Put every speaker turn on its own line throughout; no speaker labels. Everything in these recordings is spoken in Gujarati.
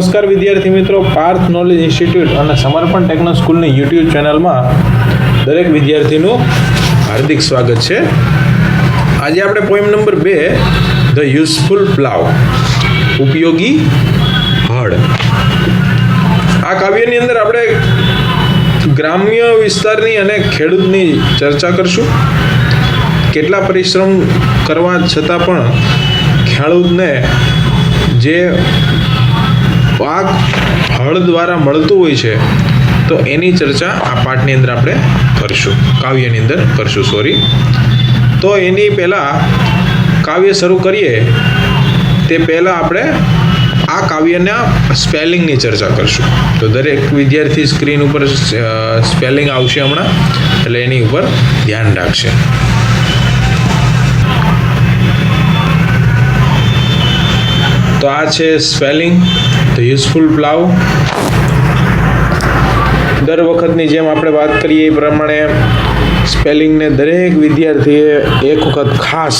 નમસ્કાર વિદ્યાર્થી મિત્રો, પાર્થ નોલેજ ઇન્સ્ટિટ્યૂટ અને સમર્પણ ટેકનો સ્કૂલની યુટ્યુબ ચેનલમાં દરેક વિદ્યાર્થીનું હાર્દિક સ્વાગત છે. આજે આપણે poem number 2 the useful plough ઉપયોગી હળ. આ કાવ્યની અંદર આપણે ગ્રામ્ય વિસ્તારની અને ખેડૂતની ચર્ચા કરશું. કેટલા પરિશ્રમ કરવા છતાં પણ ખેડૂતને જે પાક હળ દ્વારા મળતું હોય છે તો એની ચર્ચા આ પાઠની અંદર આપણે કરશું, કાવ્યની અંદર કરશું. તો એની પહેલાં કાવ્ય શરૂ કરીએ તે પહેલાં આપણે આ કાવ્યના સ્પેલિંગની ચર્ચા કરશું. તો દરેક વિદ્યાર્થી સ્ક્રીન ઉપર સ્પેલિંગ આવશે હમણાં, એટલે એની ઉપર ધ્યાન રાખશે. તો આ છે સ્પેલિંગ ધ યુઝફુલ પ્લાવ. દર વખતની જેમ આપણે વાત કરીએ એ પ્રમાણે સ્પેલિંગને દરેક વિદ્યાર્થીએ એક વખત ખાસ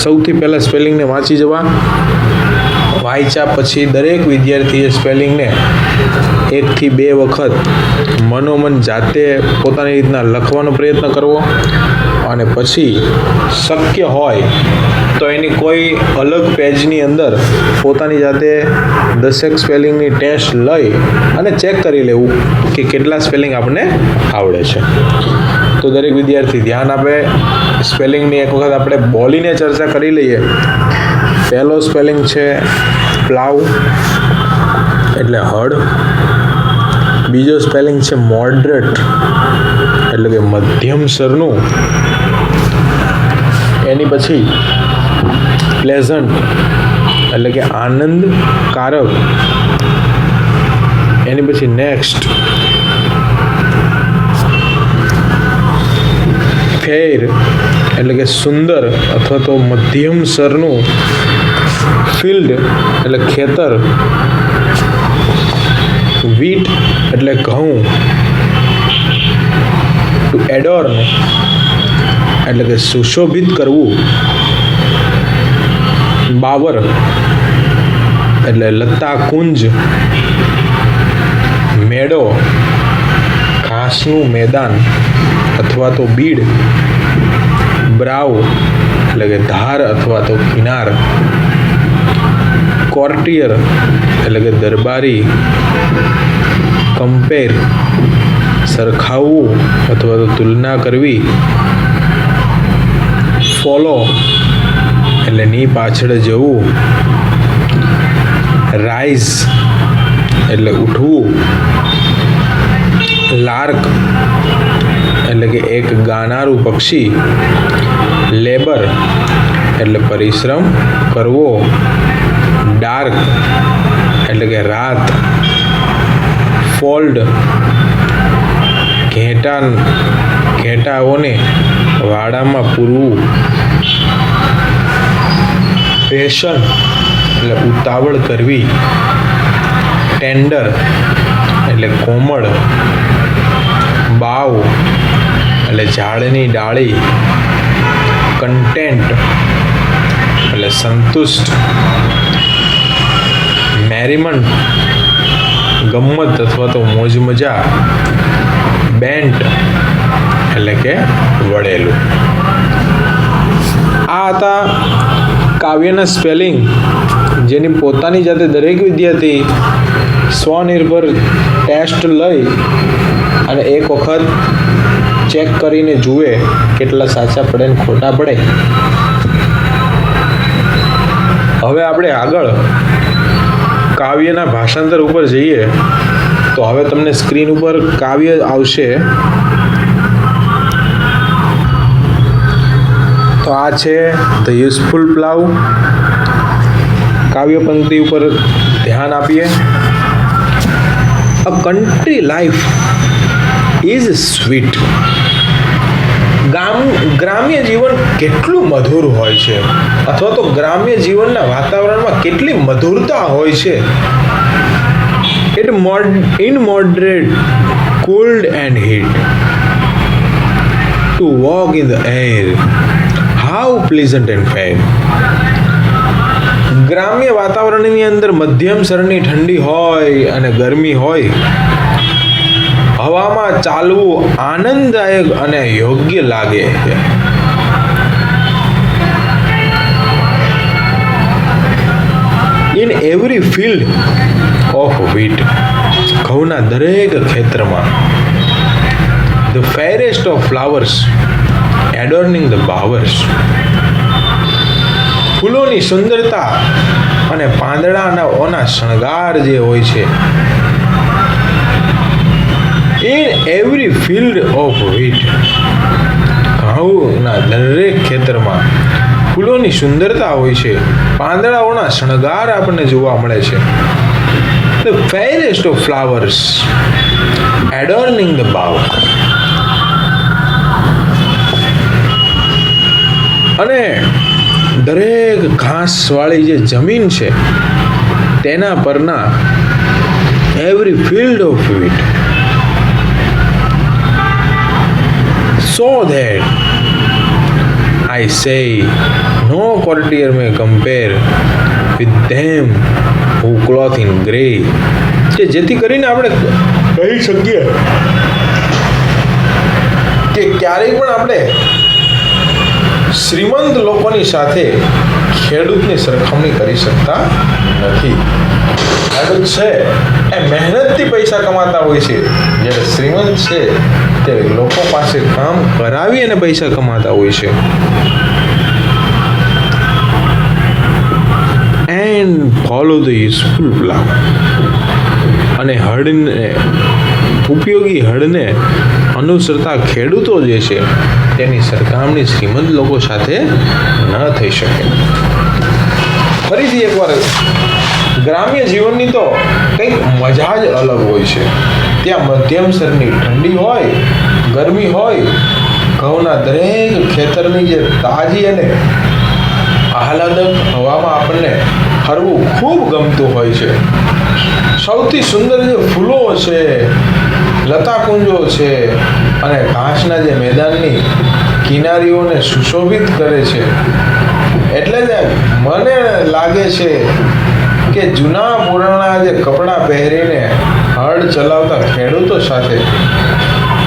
સૌથી પહેલાં સ્પેલિંગને વાંચી જવા. વાંચ્યા પછી દરેક વિદ્યાર્થીએ સ્પેલિંગને 1 થી 2 વખત મનોમન જાતે પોતાની રીતના લખવાનો પ્રયત્ન કરવો, અને પછી શક્ય હોય તો એની કોઈ અલગ પેજની અંદર પોતાની જાતે 10 સ્પેલિંગની ટેસ્ટ લઈ અને ચેક કરી લેવું કે કેટલા સ્પેલિંગ આપણને આવડે છે. તો દરેક વિદ્યાર્થી ધ્યાન આપે. સ્પેલિંગની એક વખત આપણે બોલીને ચર્ચા કરી લઈએ. પહેલો સ્પેલિંગ છે પ્લાવ એટલે હળ. બીજો સ્પેલિંગ છે મોડરેટ એટલે કે મધ્યમ સરનું. એની પછી પ્લેઝન્ટ એટલે કે આનંદકારક. એની પછી નેક્સ્ટ ફેર એટલે કે સુંદર અથવા તો મધ્યમ સરનું. ફિલ્ડ એટલે ખેતર. વીટ એટલે ઘઉં. ટુ એડોર્ન એટલે કે સુશોભિત કરવું. બાવર એટલે લતા કુંજ. મેડો ઘાસનું મેદાન અથવા તો બીડ. બ્રાવ એટલે કે ધાર અથવા તો કિનાર. કોર્ટિયર એટલે કે દરબારી. કમ્પેર સરખાવવું અથવા તો તુલના કરવી. ફોલો એટલે ની પાછળ જવું. રાઇઝ એટલે ઉઠવું. લાર્ક એટલે કે એક ગાનારું પક્ષી. લેબર એટલે પરિશ્રમ કરવો. ડાર્ક એટલે કે રાત. ફોલ્ડ ઘેટાઓને વાડામાં પૂરવું. પેશન એટલે ઉતાવળ કરવી. ટેન્ડર એટલે કોમળ. બાવ એટલે ઝાડની ડાળી. કન્ટેન્ટ એટલે સંતુષ્ટ. મેરીમન્ટ ગમ્મત અથવા તો મોજ મજા. બેન્ટ એટલે કે વળેલું. આ હતા કાવ્યના સ્પેલિંગ, જેની પોતાની જાતે દરેક વિદ્યાર્થી સ્વનિર્ભર ટેસ્ટ લઈ અને એક વખત ચેક કરીને જુએ કેટલા સાચા પડે ને ખોટા પડે. હવે આપણે આગળ કાવ્યના ભાષાંતર ઉપર જઈએ. તો હવે તમને સ્ક્રીન ઉપર કાવ્ય આવશે. તો આ છે ધ યુઝફુલ પ્લાવ. કાવ્ય પંક્તિ ઉપર ધ્યાન આપીએ. અ કન્ટ્રી લાઈફ ઇઝ સ્વીટ. ગ્રામ્ય જીવન કેટલું મધુર હોય છે, અથવા તો ગ્રામ્ય જીવનના વાતાવરણમાં કેટલી મધુરતા હોય છે. In moderate cold and heat, to walk in the air, how pleasant and fair. ગ્રામ્ય વાતાવરણની અંદર મધ્યમ સ્તરની ઠંડી હોય અને ગરમી હોય, હવામાં ચાલવું આનંદદાયક અને યોગ્ય લાગે છે. In every field of wheat, ઘઉંના દરેક ખેતરમાં, the fairest of flowers adorning the bowers, ફૂલોની સુંદરતા અને પાંદડાના શણગાર જે હોય છે. In every field of wheat, ઘઉંના દરેક ખેતરમાં ફૂલોની સુંદરતા હોય છે, પાંદડાઓના શણગાર આપણને જોવા મળે છે. The fairest of flowers adorning the bower. અને દરેક ઘાસવાળી જે જમીન છે તેના પરના every field of wheat, so that I say no courtier may compare with them who cloth in grey. કે જેથી કરીને આપણે કહી શકીએ કે ક્યારેય પણ આપણે શ્રીમંત લોકોની સાથે ખેડૂતની સરખામણી કરી શકતા નથી. ખેડૂત છે એ મહેનતથી પૈસા કમાતા હોય છે, જ્યારે શ્રીમંત છે તે લોકો પાસે કામ કરાવી અને પૈસા કમાતા હોય છે. And follow the useful plough. અને હળને ઉપયોગી હળને અનુસરતા ખેડૂતો જે છે તેની સરખામણી શ્રીમંત લોકો સાથે ન થઈ શકે. ફરીથી એકવાર, ગ્રામ્ય જીવનની તો કંઈક મજા જ અલગ હોય છે. ત્યાં મધ્યમ સ્તરની ઠંડી હોય, ગરમી હોય, ઘઉંના દરેક ખેતરની જે તાજી અને આહલાદક હવામાં આપણને ફરવું ખૂબ ગમતું હોય છે. સૌથી સુંદર જે ફૂલો છે, લતાકુંજો છે અને ઘાસના જે મેદાનની કિનારીઓને સુશોભિત કરે છે. એટલે જ મને લાગે છે કે જૂના પુરાણા જે કપડાં પહેરીને હળ ચલાવતા ખેડૂતો સાથે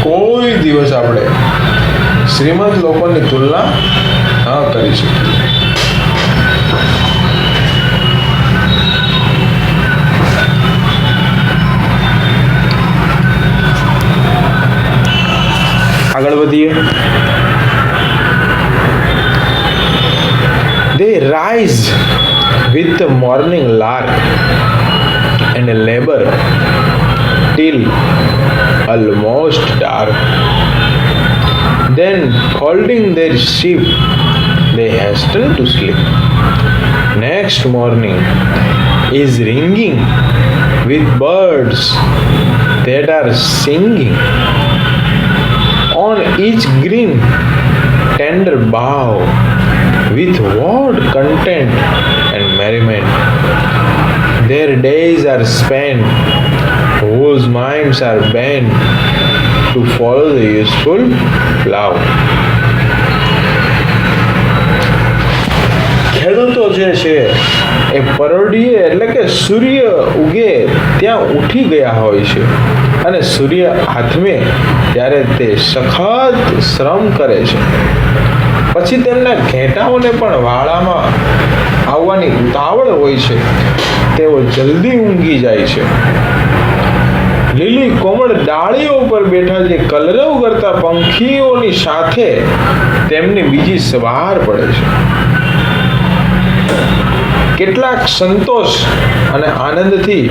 કોઈ દિવસ આપણે શ્રીમંત લોકોની તુલના ન કરી શકીએ. આગળ વધીએ. They rise with the morning lark and labor till almost dark. Then, folding their sheep, they hasten to sleep. Next morning is ringing with birds that are singing on each green tender bough, with what content and merriment their days are spent, whose minds are bent to follow the useful plough. ખેડૂતો જે છે એ પરોઢીએ એટલે કે સૂર્ય ઉગે ત્યાં ઉઠી ગયા હોય છે અને સૂર્ય હાથમે ત્યારે તે સખત શ્રમ કરે છે. પછી તેમના ઘેટાઓને પણ વાડામાં આવવાની ઉતાવળ હોય છે. તેઓ જલ્દી ઊંઘી જાય છે. લીલી કોમળ ડાળીઓ ઉપર બેઠા જે કલરવ કરતા પંખીઓની સાથે તેમની બીજી સવાર પડે છે. કેટલાક સંતોષ અને આનંદથી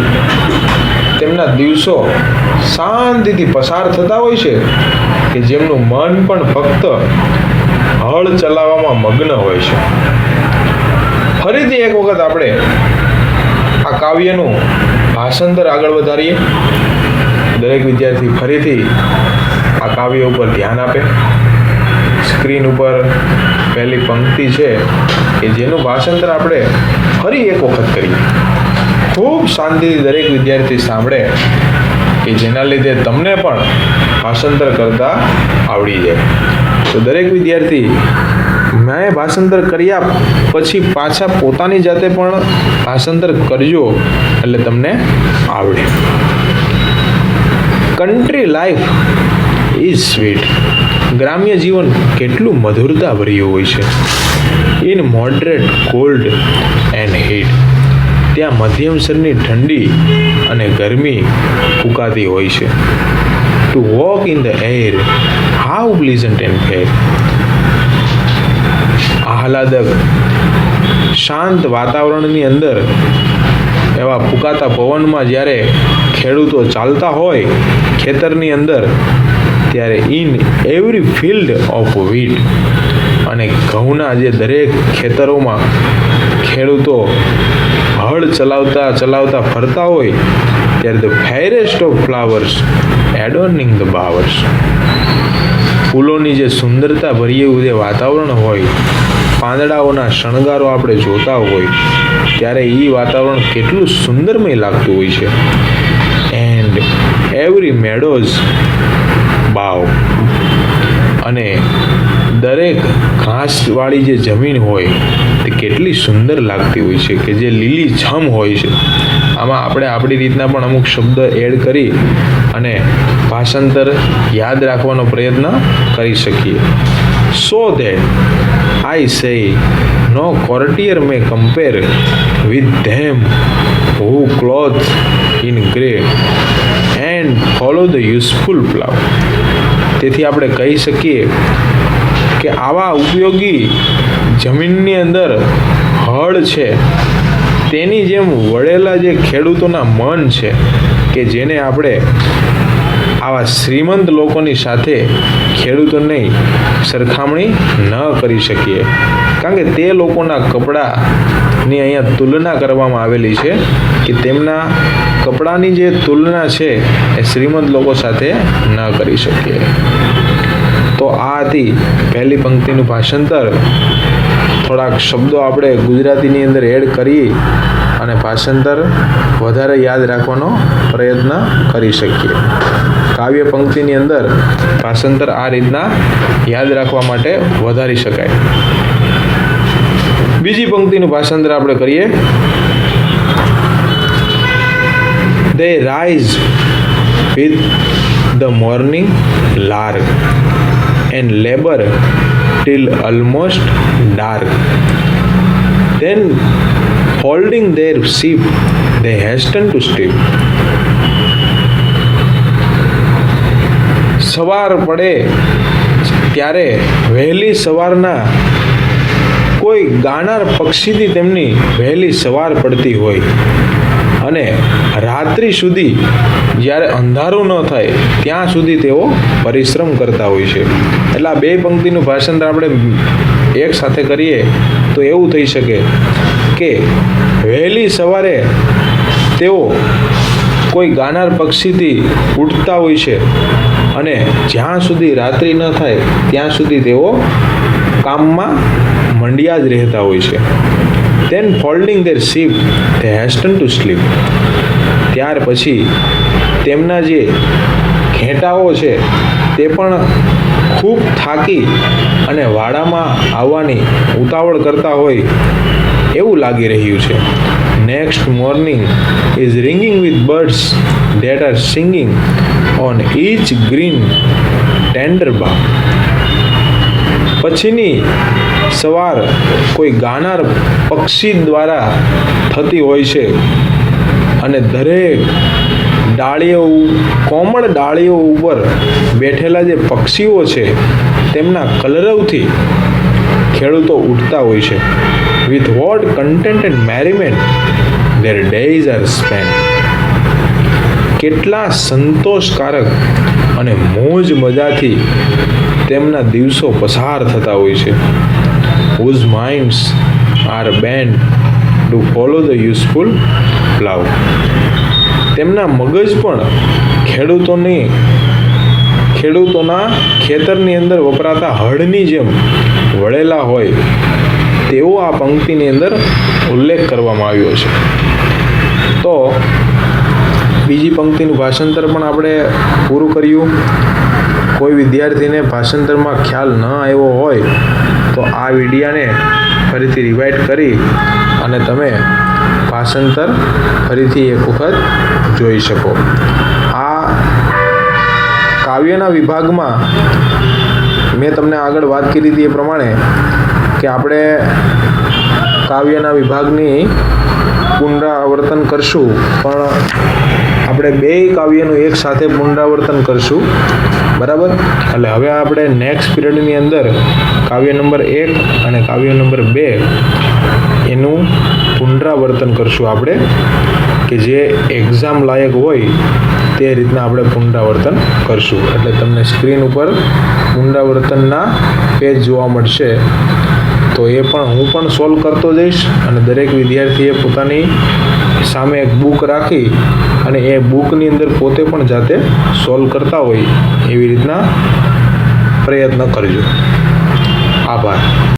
તેમના દિવસો શાંતિથી પસાર થતા હોય છે કે જેમનું મન પણ ફક્ત હળ ચલાવવામાં મગ્ન હોય છે. ફરીથી એક વખત આપણે આ કાવ્યનું ભાષાંતર આગળ વધારીએ. દરેક વિદ્યાર્થી ફરીથી આ કાવ્ય ઉપર ધ્યાન આપે. સ્ક્રીન ઉપર પહેલી પંક્તિ છે કે જેનું ભાષાંતર આપણે ફરી એક વખત કરીએ. ખૂબ શાંતિથી દરેક વિદ્યાર્થી સાંભળે કે જેના લીધે તમને પણ ભાષાંતર કરતા આવડી જાય. તો દરેક વિદ્યાર્થી મેં ભાષાંતર કર્યા પછી પાછા પોતાની જાતે પણ ભાષાંતર કરજો એટલે તમને આવડે. Country life is sweet. ગ્રામ્ય જીવન કેટલું મધુરતા ભર્યું હોય છે. In moderate cold and heat. ત્યાં મધ્યમ સ્તરની ઠંડી અને ગરમી ફૂંકાતી હોય છે. To walk in the air how pleasant and fair. આહલાદક શાંત વાતાવરણની અંદર એવા ફૂંકાતા પવનમાં જ્યારે ખેડૂતો ચાલતા હોય ખેતરની અંદર, ત્યારે ઇન એવરી ફિલ્ડ ઓફ વીટ. અને ઘઉંના જે દરેક ખેતરોમાં ખેડૂતો હળ ચલાવતા ફરતા હોય ત્યારે the forest of flowers adorning the bowers. ફૂલોની જે સુંદરતા ભર્યું જે વાતાવરણ હોય, પાંદડાઓના શણગારો આપણે જોતા હોય ત્યારે એ વાતાવરણ કેટલું સુંદરમય લાગતું હોય છે. And every meadows bow. અને દરેક ઘાસવાળી જે જમીન હોય તે કેટલી સુંદર લાગતી હોય છે કે જે લીલી છમ હોય છે. આમાં આપણે આપણી રીતના પણ અમુક શબ્દ એડ કરી અને ભાષાંતર યાદ રાખવાનો પ્રયત્ન કરી શકીએ. સો ધેટ આઈ સે નો courtier may compare with them who clothe in grey and follow the useful plough. તેથી આપણે કહી શકીએ કે આવા ઉપયોગી જમીનની અંદર હળ છે તેની જેમ વળેલા જે ખેડૂતોના મન છે કે જેને આપણે આવા શ્રીમંત લોકોની સાથે ખેડૂતોની સરખામણી ન કરી શકીએ, કારણ કે તે લોકોના કપડાની અહીંયા તુલના કરવામાં આવેલી છે કે તેમના કપડાની જે તુલના છે એ શ્રીમંત લોકો સાથે ન કરી શકીએ. તો આ હતી પહેલી પંક્તિનું ભાષાંતર. થોડાક શબ્દો આપણે ગુજરાતીની અંદર એડ કરી અને ભાષાંતર વધારે યાદ રાખવાનો પ્રયત્ન કરી શકીએ. કાવ્ય પંક્તિની અંદર ભાષાંતર આ રીતના યાદ રાખવા માટે વધારી શકાય. બીજી પંક્તિનું ભાષાંતર આપણે કરીએ. They rise with the morning lark and labor till almost dark. Then holding their sheep they hasten to sleep. સવાર પડે ત્યારે વહેલી સવારના કોઈ ગાનાર પક્ષીથી તેમની વહેલી સવાર પડતી હોય અને રાત્રિ સુધી જ્યારે અંધારું ન થાય ત્યાં સુધી તેઓ પરિશ્રમ કરતા હોય છે. એટલે આ બે પંક્તિનું ભાષાંતર આપણે એક સાથે કરીએ તો એવું થઈ શકે કે વહેલી સવારે તેઓ કોઈ ગાનાર પક્ષીથી ઉઠતા હોય છે અને જ્યાં સુધી રાત્રિ ન થાય ત્યાં સુધી તેઓ કામમાં મંડ્યા જ રહેતા હોય છે. Then folding their sheep they hasten to sleep. ત્યાર પછી તેમના જે ઘેટાઓ છે તે પણ ખૂબ થાકી અને વાડામાં આવવાની ઉતાવળ કરતા હોય એવું લાગી રહ્યું છે. Next morning is ringing with birds that are singing on each green tender bough. પછીની સવાર કોઈ ગાનાર પક્ષી દ્વારા થતી હોય છે અને દરેક ડાળીઓ કોમળ ડાળીઓ ઉપર બેઠેલા જે પક્ષીઓ છે તેમના કલરવથી ખેડૂતો ઉઠતા હોય છે. With what content and merriment their days are spent. કેટલા સંતોષકારક અને મોજ મજાથી તેમના દિવસો પસાર થતા હોય છે. Whose minds are bent to follow the useful plough. તેમના મગજ પણ ખેડૂતોના ખેતરની અંદર વપરાતા હળની જેમ વળેલા હોય તેવો આ પંક્તિની અંદર ઉલ્લેખ કરવામાં આવ્યો છે. તો બીજી પંક્તિનું ભાષાંતર પણ આપણે પૂરું કર્યું કોઈ વિદ્યાર્થીને ભાષાંતરમાં ખ્યાલ ન આવ્યો હોય તો આ વિડીયાને ફરીથી રિવાઇન્ડ કરી અને તમે ભાષાંતર ફરીથી એક વખત જોઈ શકો. આ કાવ્યના વિભાગમાં મેં તમને આગળ વાત કરી હતી એ પ્રમાણે કે આપણે કાવ્યના વિભાગની પુનરાવર્તન કરશું, પણ આપણે બે કાવ્યનું એક સાથે પુનરાવર્તન કરશું, બરાબર. એટલે હવે આપણે નેક્સ્ટ પીરિયડની અંદર કાવ્ય નંબર 1 અને કાવ્ય નંબર 2 એનું પુનરાવર્તન કરશું આપણે, કે જે એક્ઝામ લાયક હોય તે રીતના આપણે પુનરાવર્તન કરશું. એટલે તમને સ્ક્રીન ઉપર પુનરાવર્તનના પેજ જોવા મળશે, તો એ પણ હું પણ સોલ્વ કરતો જઈશ અને દરેક વિદ્યાર્થીએ પોતાની સામે એક બુક રાખી અને એ બુકની અંદર પોતે પણ જાતે સોલ્વ કરતા હોય એવી રીતના પ્રયત્ન કરજો. આભાર.